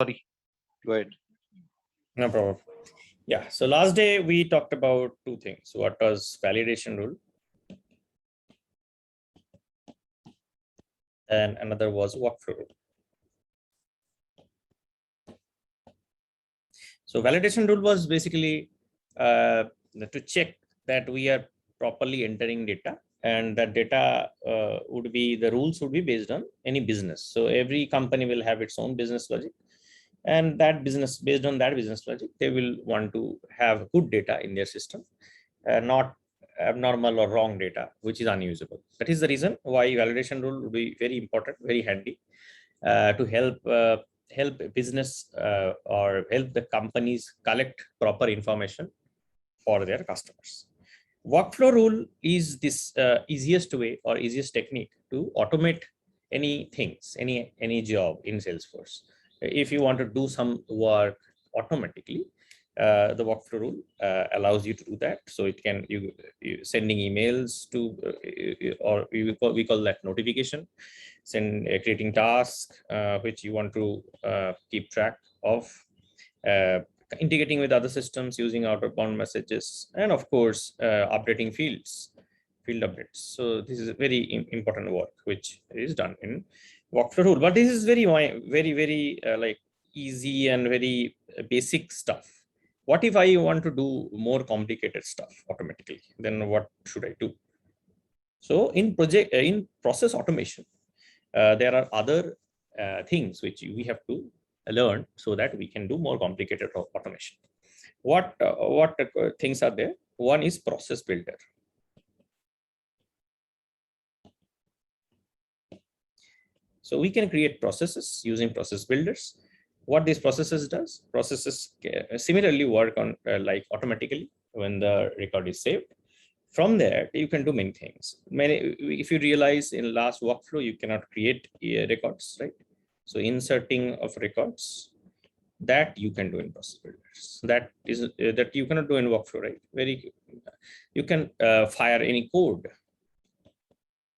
Sorry, go ahead. No problem. Yeah. So last day we talked about two things. What was validation rule, and another was workflow rule. So validation rule was basically to check that we are properly entering data, and that data would be, the rules would be based on any business. So every company will have its own business logic, and that business, based on that business logic, they will want to have good data in their system, not abnormal or wrong data which is unusable. That is the reason why validation rule will be very important, very handy to help business or help the companies collect proper information for their customers. Workflow rule is this easiest way or easiest technique to automate any things, any job in Salesforce. If you want to do some work automatically, the workflow rule allows you to do that. So it can, you sending emails to or we call that notification, creating tasks which you want to keep track of, integrating with other systems using outbound messages, and of course updating field updates. So this is a very important work which is done in workflow rule. But this is very like easy and very basic stuff. What if I want to do more complicated stuff automatically? Then what should I do? So in process automation, there are other things which we have to learn so that we can do more complicated automation. What things are there? One is process builder. So we can create processes using process builders. What these processes does? Processes similarly work on like automatically when the record is saved. From there, you can do many things. If you realize in last workflow, you cannot create records, right? So inserting of records, that you can do in process builders. That is that you cannot do in workflow, right? You can fire any code,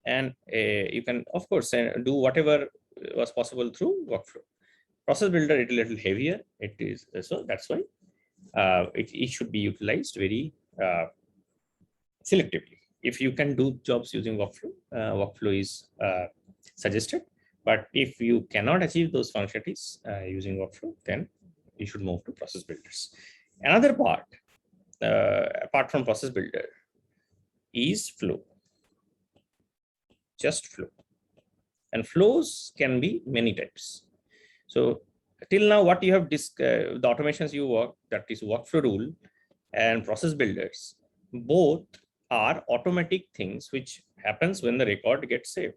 and you can of course do whatever was possible through workflow. Process builder, it is a little heavier. It is so that's why it should be utilized very selectively. If you can do jobs using workflow, workflow is suggested. But if you cannot achieve those functionalities using workflow, then you should move to process builders. Another part, apart from process builder, is flow. Just flow. And flows can be many types. So till now, what you have the automations you work, that is workflow rule and process builders, both are automatic things which happens when the record gets saved.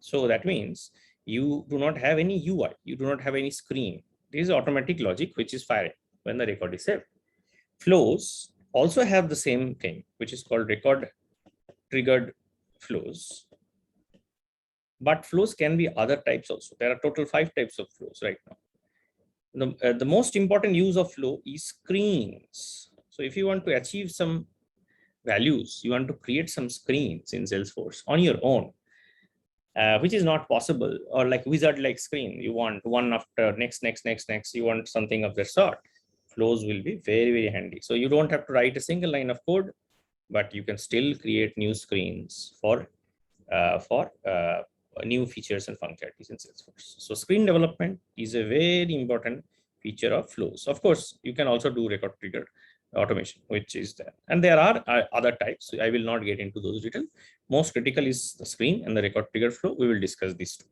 So that means you do not have any UI, you do not have any screen. This is automatic logic which is firing when the record is saved. Flows also have the same thing, which is called record triggered flows. But flows can be other types also. There are total 5 types of flows right now. The most important use of flow is screens. So if you want to achieve some values, you want to create some screens in Salesforce on your own, which is not possible, or like wizard-like screen. You want one after next, you want something of the sort. Flows will be very handy. So you don't have to write a single line of code, but you can still create new screens for new features and functionalities in Salesforce. So screen development is a very important feature of flows. Of course, you can also do record trigger automation, which is there. And there are other types. So I will not get into those details. Most critical is the screen and the record trigger flow. We will discuss these two.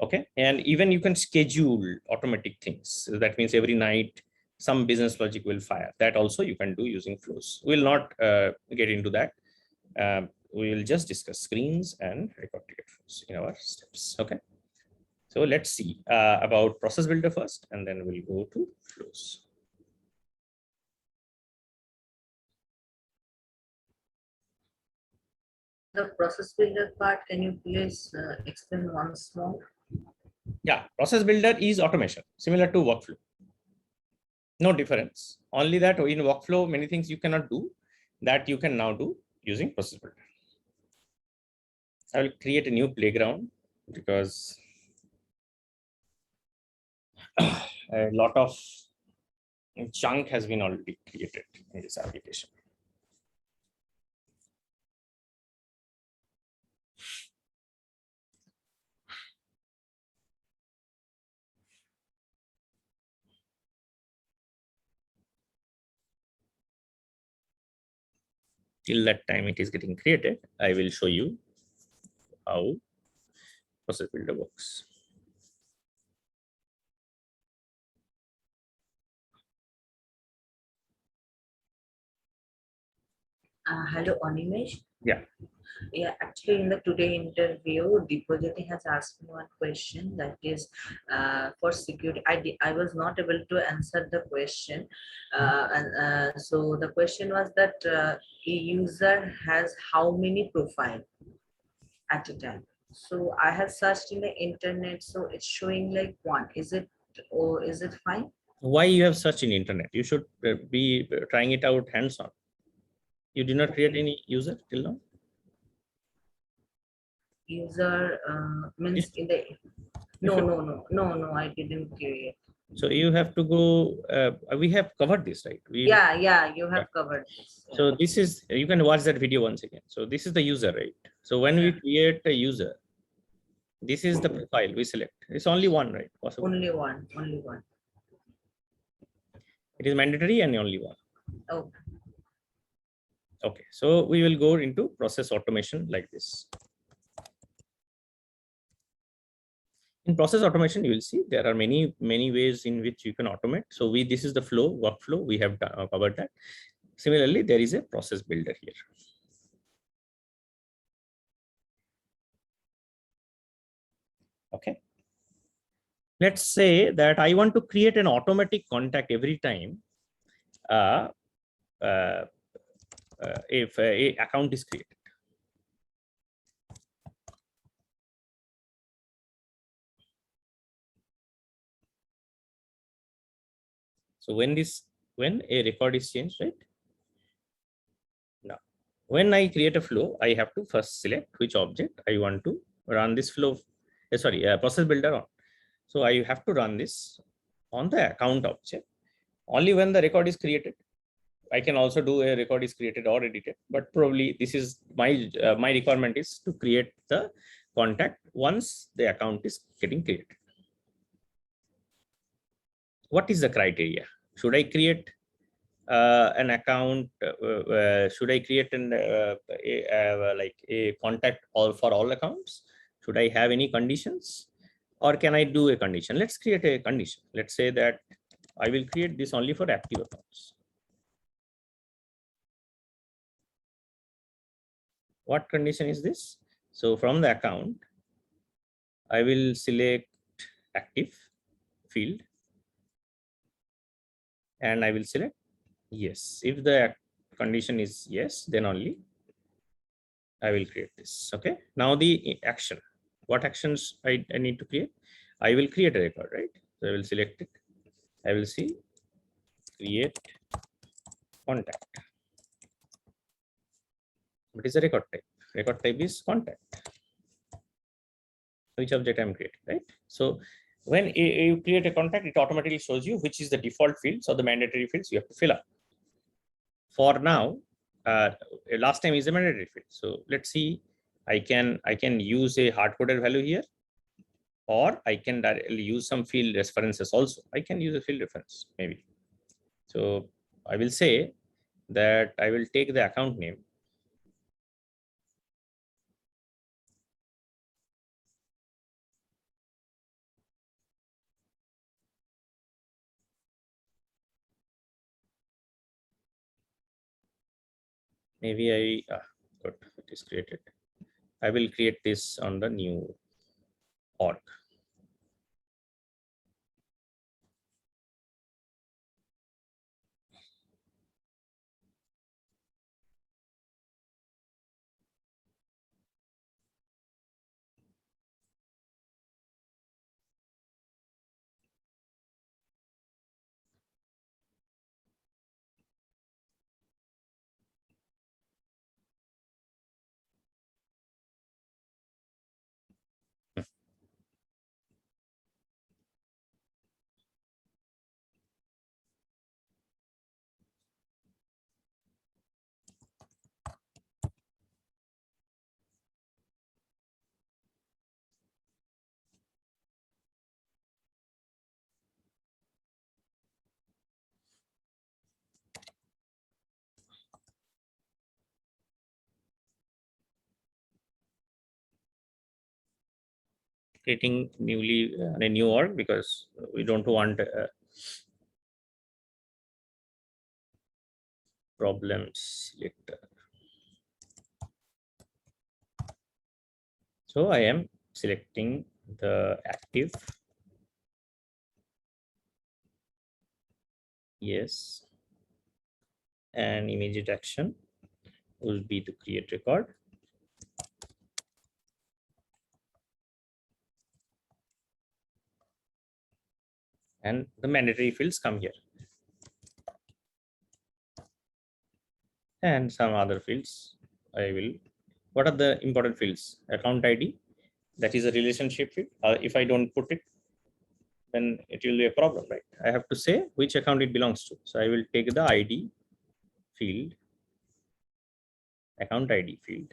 Okay. And even you can schedule automatic things. So that means every night some business logic will fire. That also you can do using flows. We'll not get into that. We will just discuss screens and record trigger flows in our steps. Okay. So let's see about process builder first, and then we'll go to flows. The process builder part, can you please explain once more? Yeah, process builder is automation, similar to workflow. No difference. Only that in workflow, many things you cannot do that you can now do using process builder. I will create a new playground because a lot of junk has been already created in this application. Till that time it is getting created, I will show you how process builder works. Hello, Animesh. Yeah. Yeah, actually, in the today interview, Deepajyoti has asked me one question, that is for security. I was not able to answer the question, so the question was that a user has how many profile at a time. So I have searched in the internet, so it's showing like one. Is it, or is it fine? Why you have search in internet? You should be trying it out hands-on. You did not create any user till now? User means in the no, I didn't create. So you have to go, we have covered this, right? Yeah, you have covered this. Yeah. So this is, you can watch that video once again. So this is the user, right? So when we create a user, this is the profile we select. It's only one, right? Possible. Only one. It is mandatory and only one. Oh, Okay, so we will go into process automation like this. In process automation, you will see there are many ways in which you can automate. So this is the workflow. We have covered that. Similarly, there is a process builder here. Okay. Let's say that I want to create an automatic contact every time if a account is created. So when a record is changed, right? Now, when I create a flow, I have to first select which object I want to run this flow. Process builder on. So I have to run this on the account object. Only when the record is created. I can also do a record is created or edited, but probably this is my requirement is to create the contact once the account is getting created. What is the criteria? Should I create an account? Should I create like a contact for all accounts? Should I have any conditions, or can I do a condition? Let's create a condition. Let's say that I will create this only for active accounts. What condition is this? So from the account, I will select active field and I will select yes. If the condition is yes, then only I will create this. Okay. Now the action. What actions I need to create? I will create a record, right? So I will select it. I will see create contact. What is the record type? Record type is contact. Which object I'm creating, right? So when you create a contact, it automatically shows you which is the default fields or the mandatory fields you have to fill up. For now, last time is a mandatory field. So let's see, I can use a hard-coded value here, or I can directly use some field references also. I can use a field reference maybe. So I will say that I will take the account name. Maybe good, it is created. I will create this on the new org. creating newly a new org because we don't want problems later. So I am selecting the active. Yes. And immediate action will be to create record. And the mandatory fields come here. And some other fields I will. What are the important fields? Account ID, that is a relationship field. If I don't put it, then it will be a problem, right? I have to say which account it belongs to. So I will take the ID field, account ID field,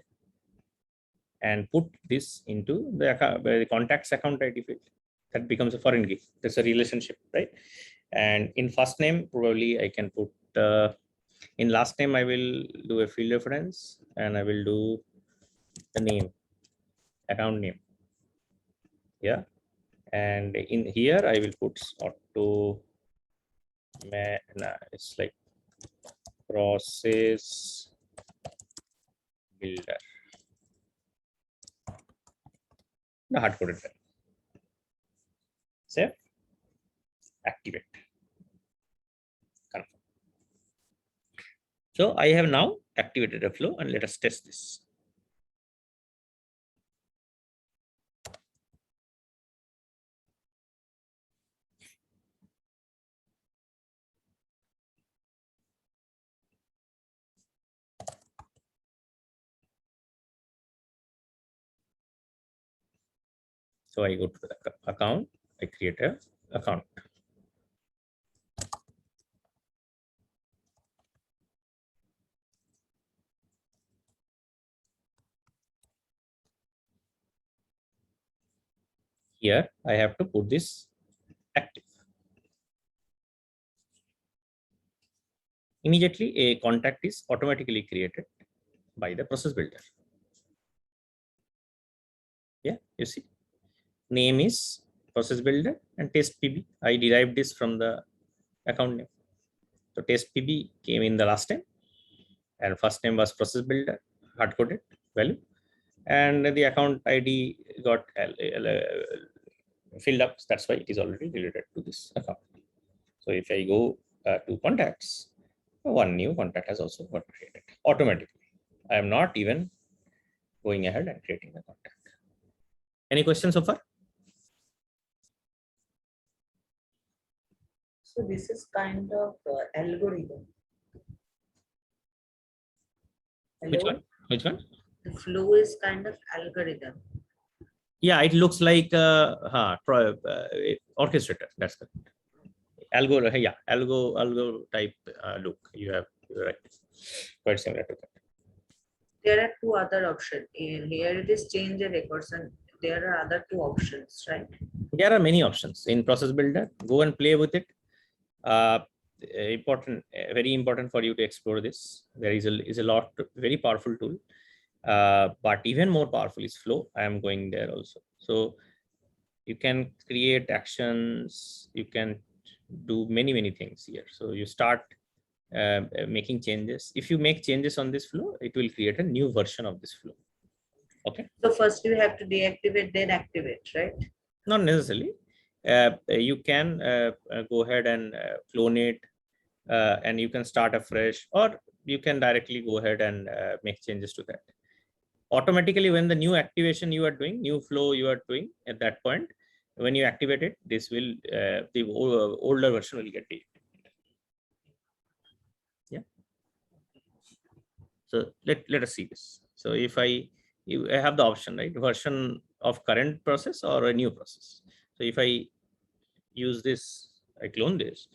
and put this into the contacts account ID field. That becomes a foreign key. That's a relationship, right? And in first name, probably I can put, in last name, I will do a field reference and I will do the name, account name. Yeah. And in here, I will put auto, it's like process builder. The hard coded file. Save, activate, confirm. So I have now activated a flow, and let us test this. So I go to the account, I create a account. Here I have to put this active. Immediately a contact is automatically created by the process builder. Yeah, you see, name is process builder and test PB. I derived this from the account name. So test PB came in the last name, and first name was process builder, hard coded value, and the account ID got filled up. That's why it is already related to this account. So if I go to contacts, one new contact has also got created automatically. I am not even going ahead and creating the contact. Any questions so far? So this is kind of algorithm. Hello? Which one? Which one? The flow is kind of algorithm. Yeah, it looks like orchestrator. That's correct. Algo, yeah, algo type look. You have, you're right. Quite similar to that. There are two other options. Here it is change the records, and there are other two options, right? There are many options in process builder. Go and play with it. Very important for you to explore this. There is a lot, very powerful tool. But even more powerful is flow. I am going there also. So you can create actions. You can do many things here. So you start making changes. If you make changes on this flow, it will create a new version of this flow. Okay. So first you have to deactivate, then activate, right? Not necessarily. You can go ahead and clone it, and you can start afresh, or you can directly go ahead and make changes to that. Automatically, when the new activation you are doing, new flow you are doing at that point, when you activate it, this will the older version will get deleted. Yeah. So let us see this. So if I have the option, right, version of current process or a new process. So if I use this, I clone this,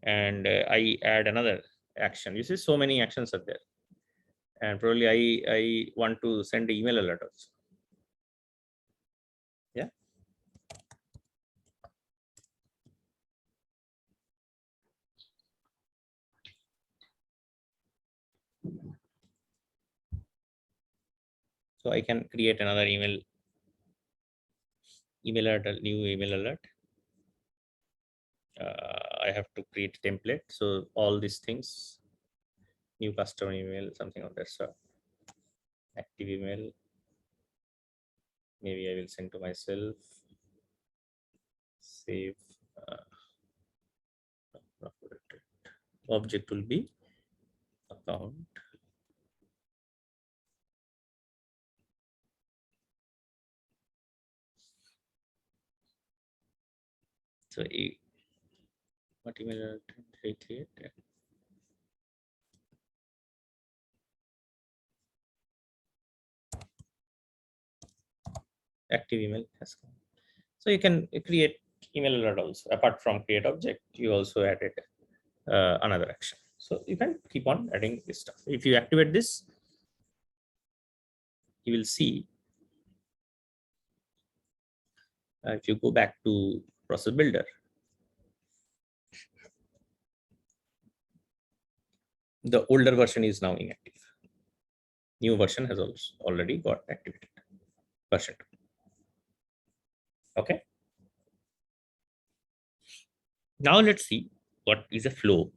and I add another action. You see, so many actions are there, and probably I want to send the email alert also. Yeah. So I can create another email email alert, new email alert. I have to create a template. So all these things, new customer email, something of that sort. Active email. Maybe I will send to myself. Save. Object will be account. So what email did I create? Active email has come. So you can create email alert also. Apart from create object, you also added another action. So you can keep on adding this stuff. If you activate this, you will see. If you go back to process builder, the older version is now inactive. New version has also already got activated. Version 2. Okay. Now let's see what is a flow.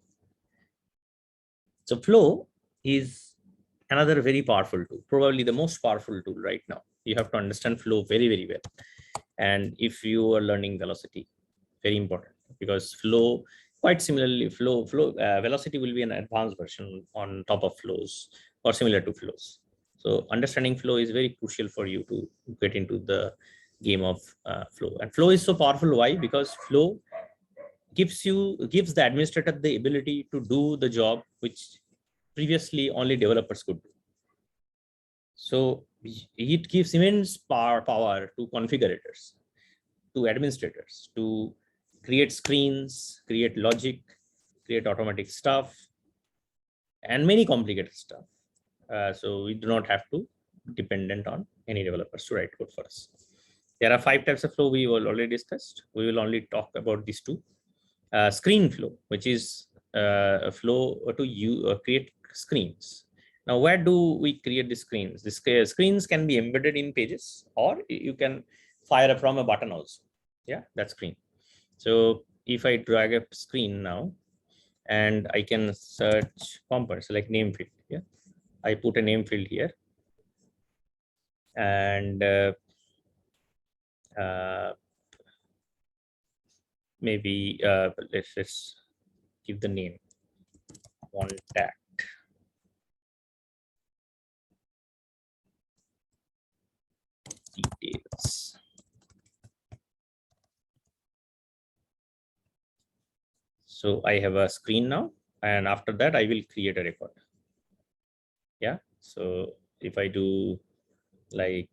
So flow is another very powerful tool, probably the most powerful tool right now. You have to understand flow very, very well. And if you are learning velocity, very important, because flow, quite similarly, velocity will be an advanced version on top of flows or similar to flows. So understanding flow is very crucial for you to get into the game of flow. And flow is so powerful. Why? Because flow gives the administrator the ability to do the job which previously only developers could do. So it gives immense power to configurators, to administrators, to create screens, create logic, create automatic stuff, and many complicated stuff. So we do not have to dependent on any developers to write code for us. There are 5 types of flow we will already discussed. We will only talk about these 2. Screen flow, which is a flow to create screens. Now, where do we create the screens? The screens can be embedded in pages, or you can fire from a button also. Yeah, that's screen. So if I drag a screen now, and I can search components like name field. Yeah, I put a name field here, and maybe let's give the name contact. Details. So I have a screen now, and after that I will create a record. Yeah, so if I do like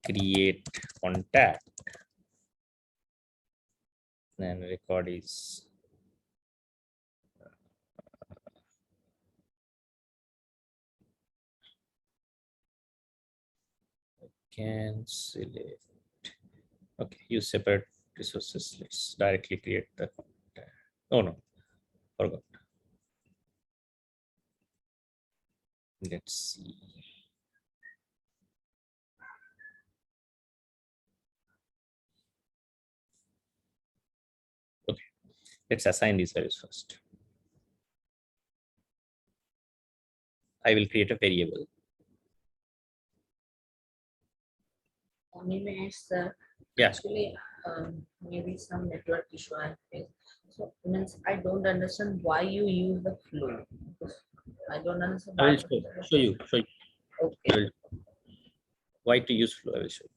create contact, then record is can select. Okay, use separate resources. Let's directly create the contact. Oh no, forgot. Let's see. Okay, let's assign these values first. I will create a variable. Maybe it's actually maybe some network issue I face. So means I don't understand why you use the flow. Because I don't understand. I will show you. Okay. Why to use flow? I will show you.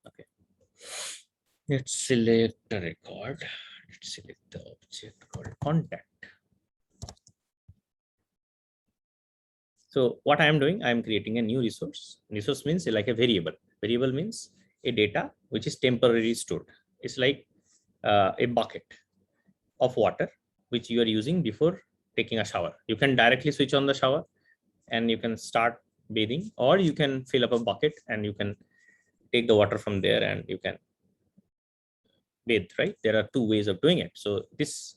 Okay. Let's select the record. Let's select the object called contact. So what I am doing, I am creating a new resource. Resource means like a variable. Variable means a data which is temporarily stored. It's like a bucket of water which you are using before taking a shower. You can directly switch on the shower and you can start bathing, or you can fill up a bucket and you can take the water from there and you can bathe, right? There are two ways of doing it. So this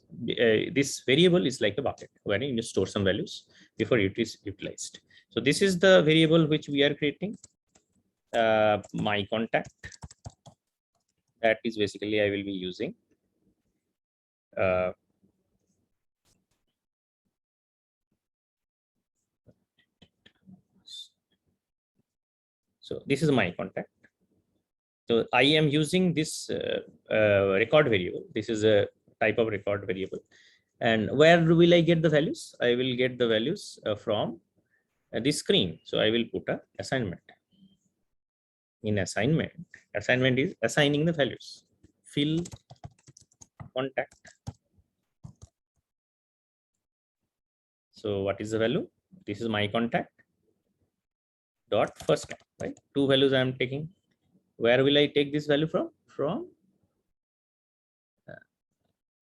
variable is like a bucket where you store some values before it is utilized. So this is the variable which we are creating, my contact. That is basically I will be using. So this is my contact. So I am using this record variable. This is a type of record variable. And where will I get the values? I will get the values from this screen. So I will put a assignment. In assignment is assigning the values. Fill contact. So what is the value? This is my contact dot first name, right? Two values I am taking. Where will I take this value from?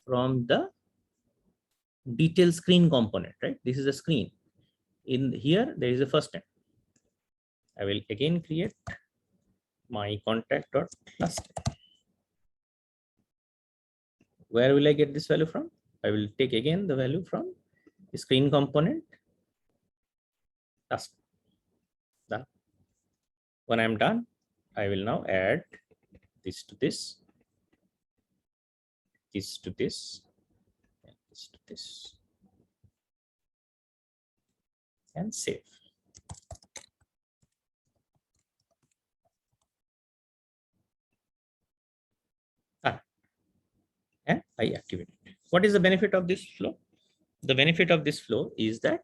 From the detail screen component, right? This is a screen. In here, there is a first name. I will again create my contact dot last name. Where will I get this value from? I will take again the value from the screen component. Last. Done. When I'm done, I will now add this to this, this to this, and this to this, and save. And I activate it. What is the benefit of this flow? The benefit of this flow is that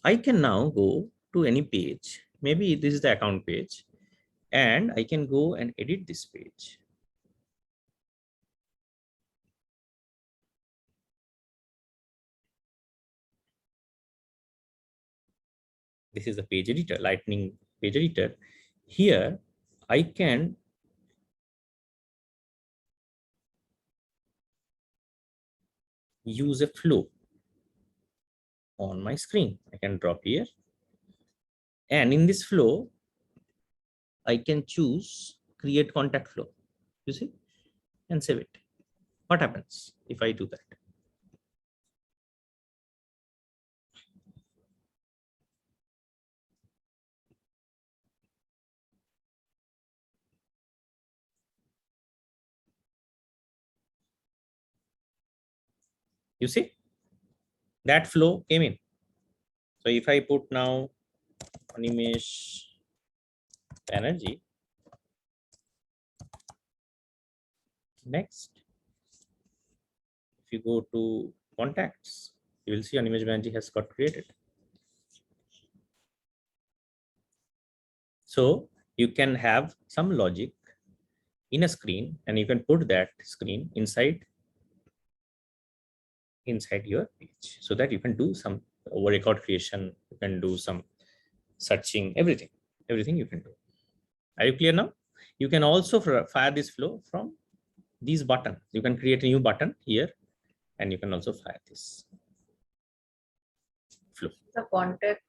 I can now go to any page. Maybe this is the account page, and I can go and edit this page. This is the page editor, Lightning page editor. Here, I can use a flow on my screen. I can drop here. And in this flow, I can choose create contact flow, you see, and save it. What happens if I do that? You see, that flow came in. So if I put now Animesh Banerjee, next, if you go to contacts, you will see Animesh Banerjee has got created. So you can have some logic in a screen, and you can put that screen inside your page, so that you can do some record creation, you can do some searching, everything you can do. Are you clear now? You can also fire this flow from these buttons. You can create a new button here, and you can also fire this flow. The contact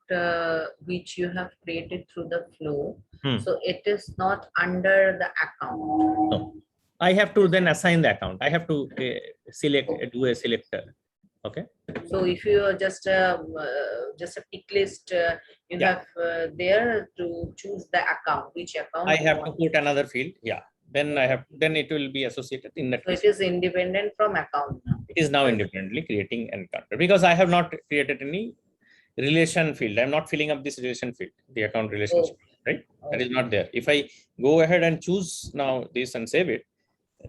which you have created through the flow, so it is not under the account. No, I have to then assign the account. I have to do a selector. Okay. So if you are just a tick list, you have there to choose the account, which account. I have to put another field. Yeah. Then it will be associated in that. So it is independent from account now. It is now independently creating an account, because I have not created any relation field. I'm not filling up this relation field, the account relationship, right? That is not there. If I go ahead and choose now this and save it,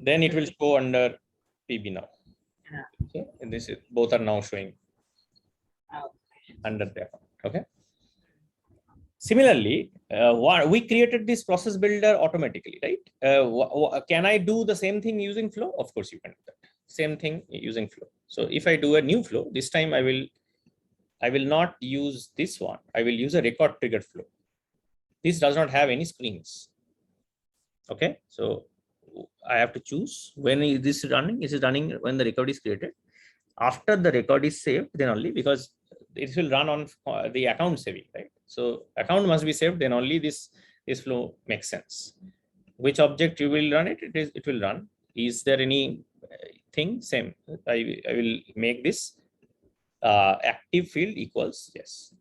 then it will show under PB now. Okay, and this is both are now showing under the account. Okay. Similarly, we created this process builder automatically, right? Can I do the same thing using flow? Of course, you can do that. Same thing using flow. So if I do a new flow, this time I will not use this one. I will use a record triggered flow. This does not have any screens. Okay, so I have to choose when this is running. Is it running when the record is created? After the record is saved, then only, because it will run on the account saving, right? So account must be saved, then only this flow makes sense. Which object you will run it? It will run. Is there any thing? Same. I will make this active field equals yes.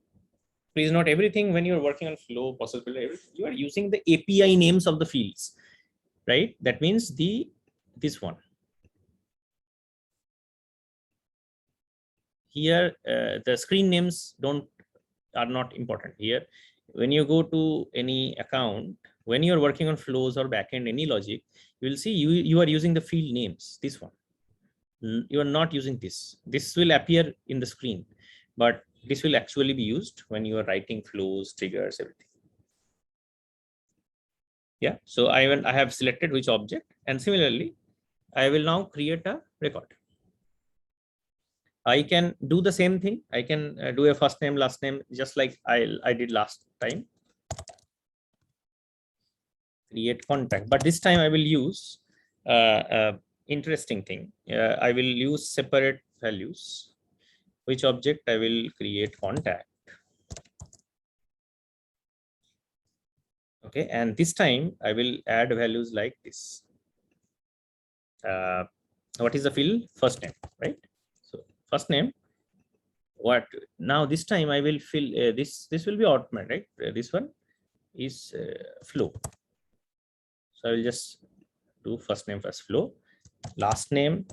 Please note everything when you're working on flow, process builder, you are using the API names of the fields, right? That means this one. Here, the screen names are not important here. When you go to any account, when you're working on flows or backend, any logic, you will see you are using the field names, this one. You are not using this. This will appear in the screen, but this will actually be used when you are writing flows, triggers, everything. Yeah, so I have selected which object, and similarly, I will now create a record. I can do the same thing. I can do a first name, last name, just like I did last time. Create contact, but this time I will use interesting thing. I will use separate values. Which object I will create contact. Okay, and this time I will add values like this. What is the field? First name, right? So first name. What now? This time I will fill this. This will be automatic, right? This one is flow. So I will just do first name first, flow. Last name,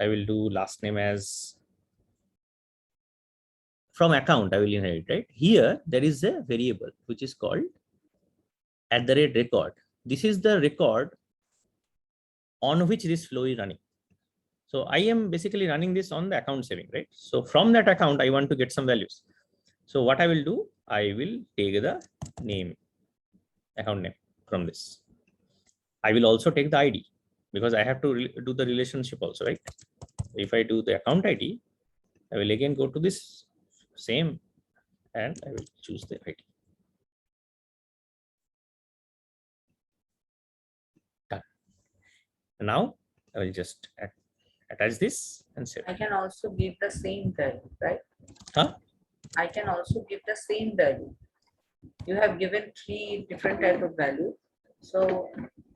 I will do last name as from account. I will inherit, right? Here there is a variable which is called @record. This is the record on which this flow is running. So I am basically running this on the account saving, right? So from that account, I want to get some values. So what I will do, I will take the name, account name from this. I will also take the ID because I have to do the relationship also, right? If I do the account ID, I will again go to this same and I will choose the ID. Done. Now I will just attach this and save. I can also give the same value, right? Huh? I can also give the same value. You have given 3 different type of value, so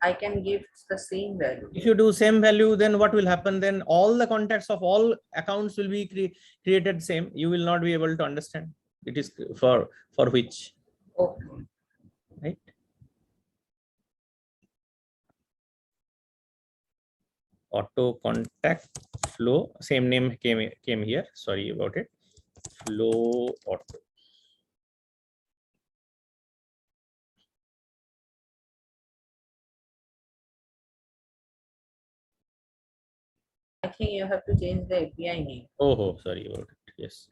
I can give the same value. If you do same value, then what will happen? Then all the contacts of all accounts will be created same. You will not be able to understand it is for which. Okay. Right? Auto contact flow, same name came here. Sorry about it. Flow auto. I think you have to change the API name. Oh, sorry about it. Yes.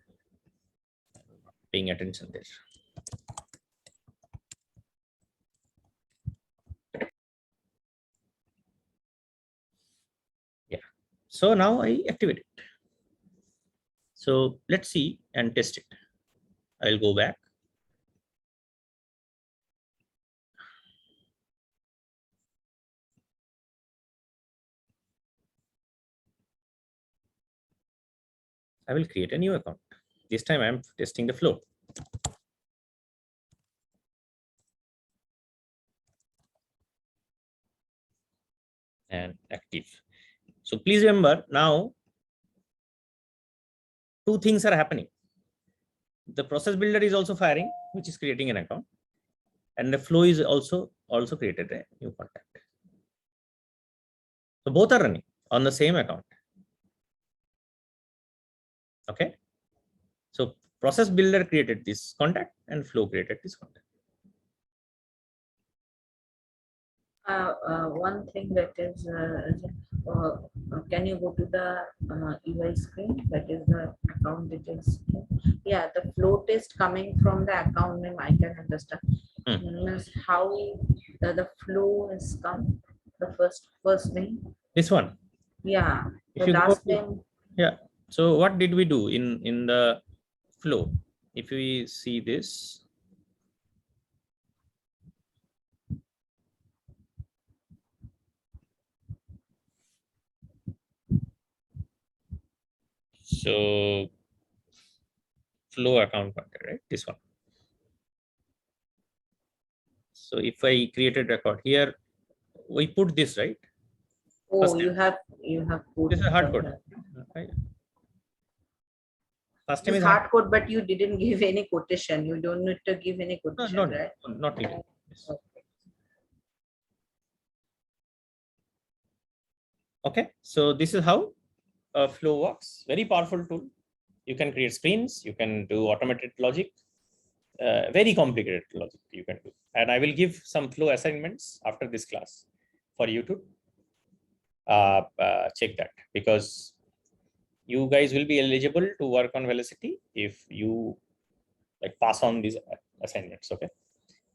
Paying attention there. Yeah. So now I activate it. So let's see and test it. I'll go back. I will create a new account. This time I'm testing the flow. And active. So please remember now 2 things are happening. The process builder is also firing, which is creating an account, and the flow is also created a new contact. So both are running on the same account. Okay. So process builder created this contact and flow created this contact. One thing that is, can you go to the UI screen? That is the account details. Yeah, the flow test coming from the account name, I can understand. Means how the flow has come, the first name. This one. Yeah, If the you last go to, name. yeah. So what did we do in the flow? If we see this, So flow account pointer, right? This one. So if I created record here, we put this, right? Oh, First you time. have put This is a hard code. the- Right? First time This is hard. hard code, but you didn't give any quotation. You don't need to give any No, quotation, no, right? not needed. Yes. Okay, so this is how flow works. Very powerful tool. You can create screens. You can do automated logic. Very complicated logic you can do. And I will give some flow assignments after this class for you to check that, because you guys will be eligible to work on Velocity if you like pass on these assignments. Okay,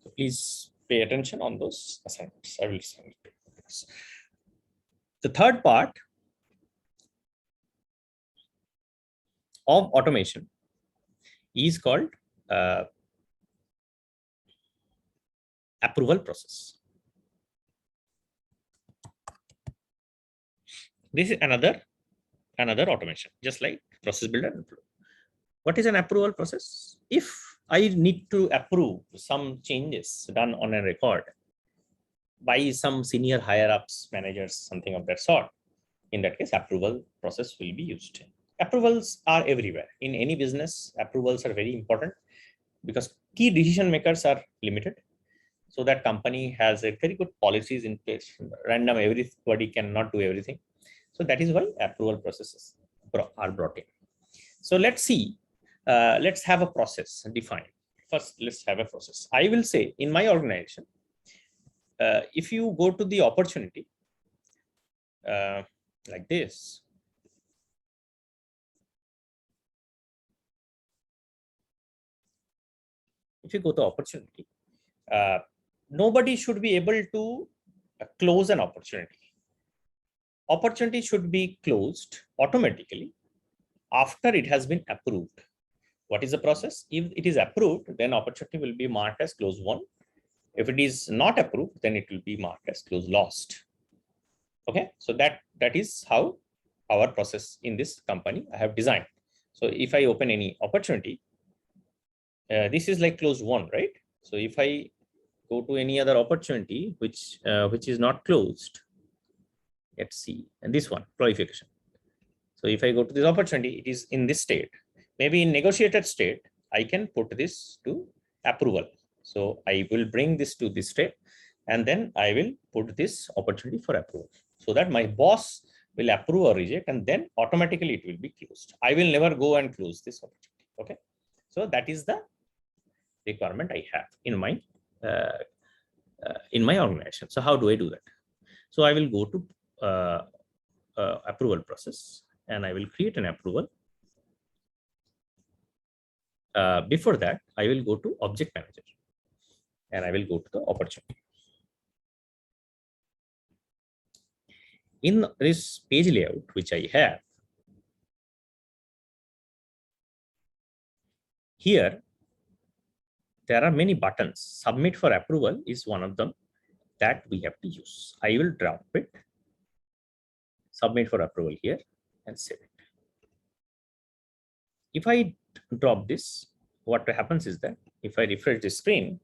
so please pay attention on those assignments. I will send it. The third part of automation is called approval process. This is another automation, just like process builder and flow. What is an approval process? If I need to approve some changes done on a record by some senior higher ups, managers, something of that sort, in that case, approval process will be used. Approvals are everywhere. In any business, approvals are very important because key decision makers are limited. So that company has a very good policies in place. Random, everybody cannot do everything. So that is why approval processes are brought in. So let's see. Let's have a process defined. First, let's have a process. I will say in my organization, if you go to the opportunity like this, if you go to opportunity, nobody should be able to close an opportunity. Opportunity should be closed automatically after it has been approved. What is the process? If it is approved, then opportunity will be marked as close won. If it is not approved, then it will be marked as close lost. Okay, so that is how our process in this company I have designed. So if I open any opportunity, this is like close won, right? So if I go to any other opportunity which is not closed, let's see, and this one, qualification. So if I go to this opportunity, it is in this state. Maybe in negotiated state, I can put this to approval. So I will bring this to this state, and then I will put this opportunity for approval, so that my boss will approve or reject, and then automatically it will be closed. I will never go and close this opportunity. Okay, so that is the requirement I have in my organization. So how do I do that? So I will go to approval process, and I will create an approval. Before that, I will go to object manager, and I will go to the opportunity. In this page layout, which I have here, there are many buttons. Submit for approval is one of them that we have to use. I will drop it, submit for approval here, and save it. If I drop this, what happens is that if I refresh the screen,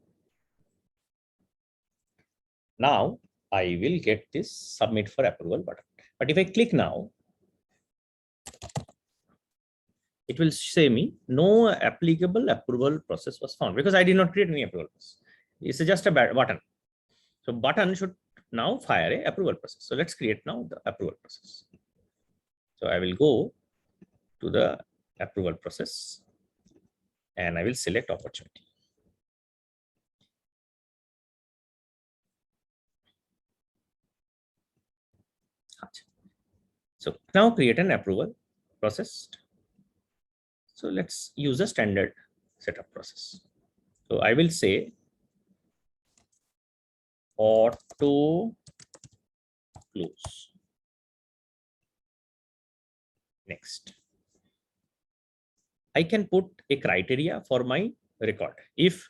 now I will get this submit for approval button. But if I click now, it will say me no applicable approval process was found, because I did not create any approval process. It's just a button. So button should now fire a approval process. So let's create now the approval process. So I will go to the approval process, and I will select opportunity. So now create an approval process. So let's use a standard setup process. So I will say auto close. Next, I can put a criteria for my record. If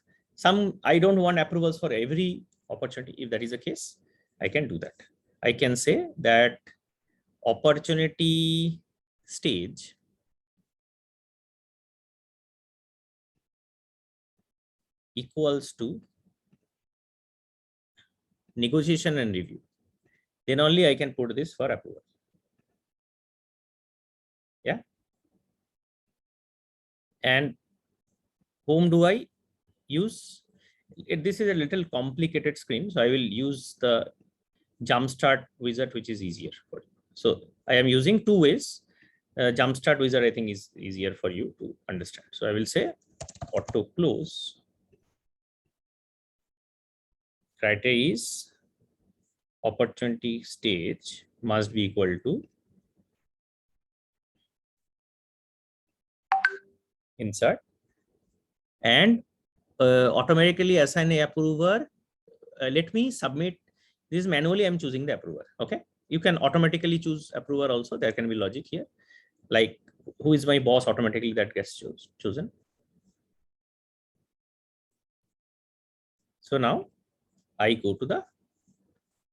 I don't want approvals for every opportunity, if that is the case, I can do that. I can say that opportunity stage equals to negotiation and review, then only I can put this for approval. Yeah. And whom do I use? This is a little complicated screen, so I will use the Jumpstart wizard, which is easier for you. So I am using two ways. Jumpstart wizard, I think, is easier for you to understand. So I will say auto close criteria is opportunity stage must be equal to insert and automatically assign a approver. Let me submit this manually. I'm choosing the approver. Okay, you can automatically choose approver also. There can be logic here, like who is my boss, automatically that gets chosen. So now I go to the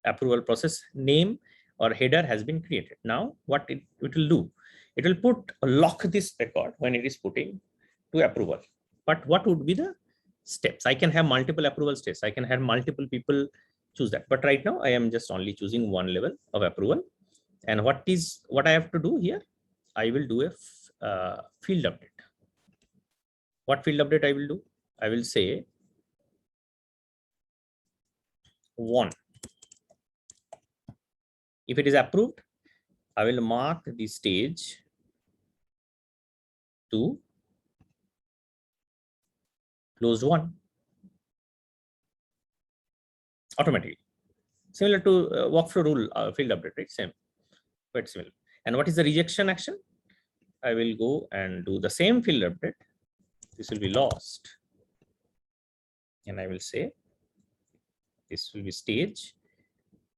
approval process, name or header has been created. Now what it will do, it will lock this record when it is putting to approval. But what would be the steps? I can have multiple approval steps. I can have multiple people choose that. But right now I am just only choosing one level of approval. And what I have to do here? I will do a field update. What field update I will do? I will say 1. If it is approved, I will mark the stage to closed 1 automatically. Similar to workflow rule field update, right? Same, quite similar. And what is the rejection action? I will go and do the same field update. This will be lost. And I will say this will be stage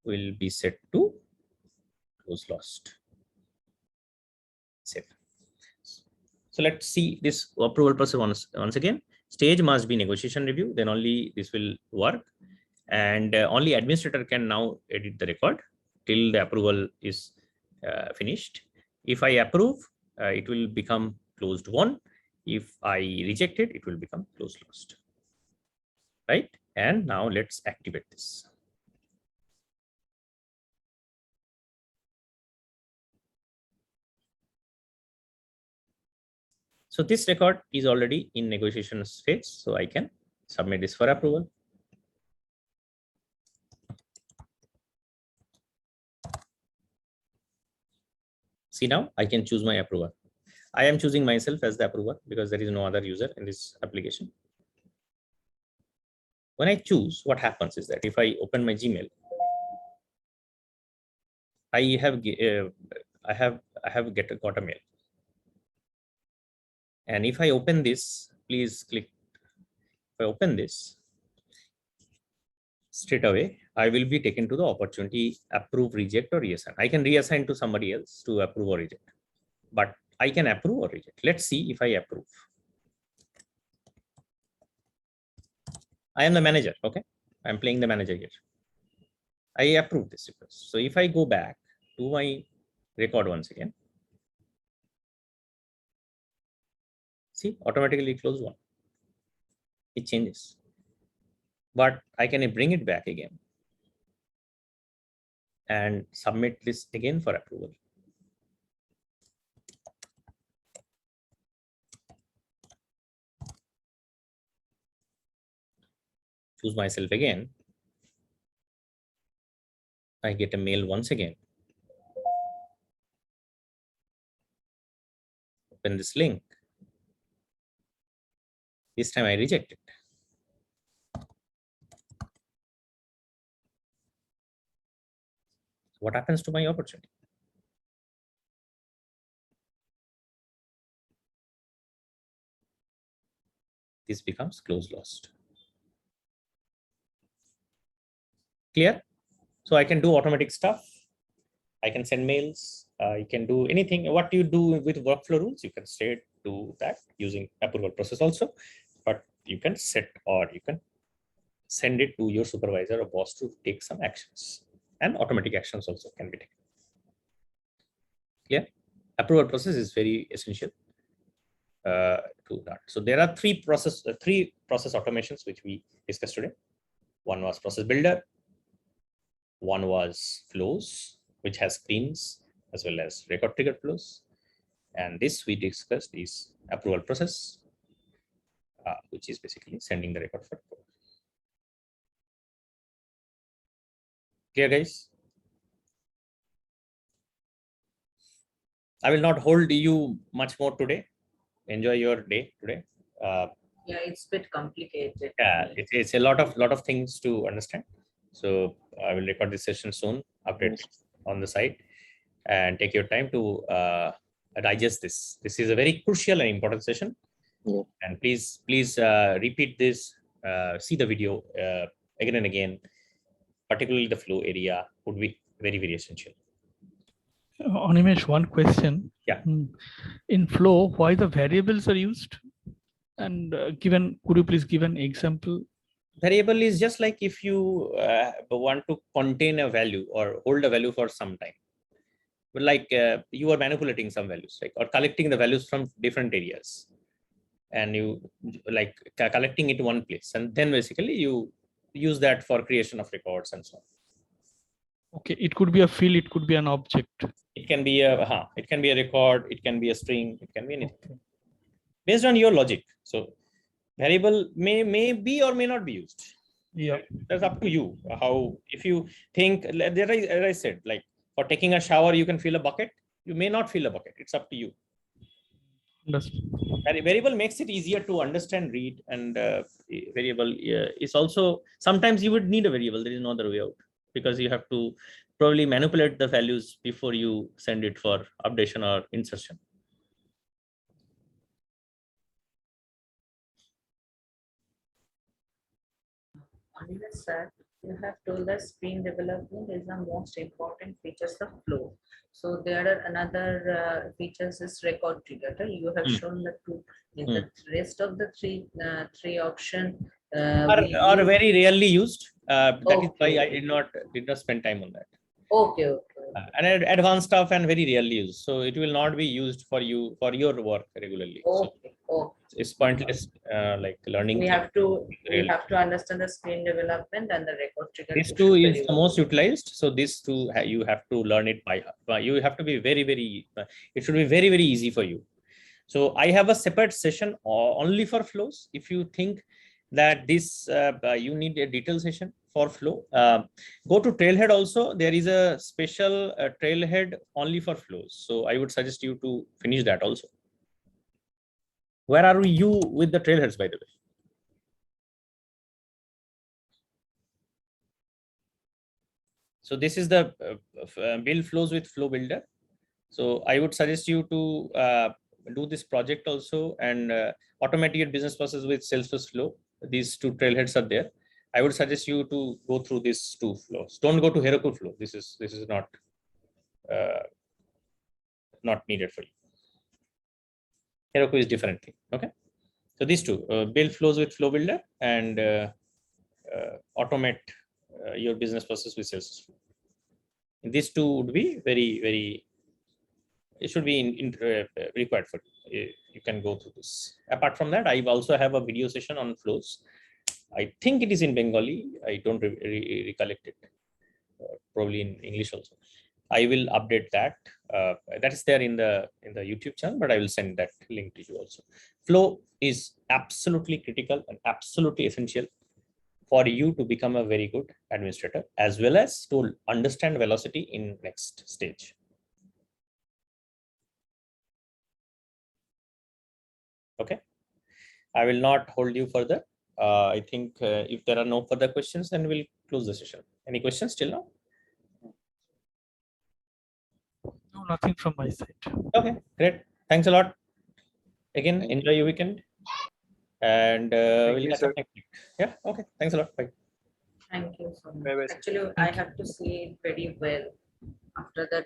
will be set to close lost. Save. So let's see this approval process once again. Stage must be negotiation review, then only this will work. And only administrator can now edit the record till the approval is finished. If I approve, it will become closed 1. If I reject it, it will become closed lost. Right? And now let's activate this. So this record is already in negotiation phase, so I can submit this for approval. See, now I can choose my approver. I am choosing myself as the approver because there is no other user in this application. When I choose, what happens is that if I open my Gmail, I have got a mail. And if I open this, please click. If I open this, straight away, I will be taken to the opportunity approve, reject, or reassign. I can reassign to somebody else to approve or reject, but I can approve or reject. Let's see if I approve. I am the manager. Okay, I'm playing the manager here. I approve this request. So if I go back to my record once again, see, automatically close 1. It changes. But I can bring it back again and submit this again for approval. Choose myself again. I get a mail once again. Open this link. This time I reject it. What happens to my opportunity? This becomes close lost. Clear? So I can do automatic stuff. I can send mails. You can do anything. What you do with workflow rules, you can straight do that using approval process also. But you can set or you can send it to your supervisor or boss to take some actions, and automatic actions also can be taken. Clear? Approval process is very essential. to that. So there are three process automations which we discussed today. One was process builder. One was flows, which has screens as well as record trigger flows. And this we discussed is approval process, which is basically sending the record for approval. Clear, guys? I will not hold you much more today. Enjoy your day today. Yeah, it's a bit complicated. Yeah, it's a lot of things to understand. So I will record this session soon, update on the site, and take your time to digest this. This is a very crucial and important session. Yeah. And please repeat this, see the video again and again, particularly the flow area would be very, very essential. Animesh, one question. Yeah. In flow, why the variables are used? And could you please give an example? Variable is just like if you want to contain a value or hold a value for some time. But like you are manipulating some values, like, or collecting the values from different areas, and you like collecting it one place, and then basically you use that for creation of records and so on. Okay, it could be a field, it could be an object. It can be a record, it can be a string, it can be anything. Okay. Based on your logic. So variable may be or may not be used. Yeah, that's up to you. How, if you think, as I said, like for taking a shower, you can fill a bucket. You may not fill a bucket. It's up to you. Variable makes it easier to understand, read, and variable is also, sometimes you would need a variable. There is no other way out, because you have to probably manipulate the values before you send it for updation or insertion. Sir, you have told us screen development is the most important features of flow. So there are another features is record trigger. You have shown the two. In the rest of the three option are very rarely used. That okay. is why I did not spend time on that. Okay. And advanced stuff and very rarely used, so it will not be used for you for your work regularly. Okay. So it's pointless, like learning. We have to understand the screen development and the record trigger. These two is the most utilized. So these two you have to learn it by. You have to be very. It should be very easy for you. So I have a separate session only for flows. If you think that this you need a detailed session for flow, go to Trailhead also. There is a special Trailhead only for flows. So I would suggest you to finish that also. Where are you with the Trailheads, by the way? So this is the build flows with Flow Builder. So I would suggest you to do this project also and automate your business process with Salesforce Flow. These two Trailheads are there. I would suggest you to go through these two flows. Don't go to Heroku Flow. This is not needed for you. Heroku is different thing. Okay. So these two, build flows with Flow Builder and automate your business process with Salesforce Flow. These two would be very. It should be required for you. You can go through this. Apart from that, I also have a video session on flows. I think it is in Bengali. I don't recollect it. Probably in English also. I will update that. That is there in the YouTube channel, but I will send that link to you also. Flow is absolutely critical and absolutely essential for you to become a very good administrator, as well as to understand velocity in next stage. Okay, I will not hold you further. I think if there are no further questions, then we'll close the session. Any questions till now? No, nothing from my side. Okay, great. Thanks a lot. Again, enjoy your weekend. And we'll catch up next week. Yeah, okay. Thanks a lot. Bye. Thank you so much. Actually, I have to see it very well. After that,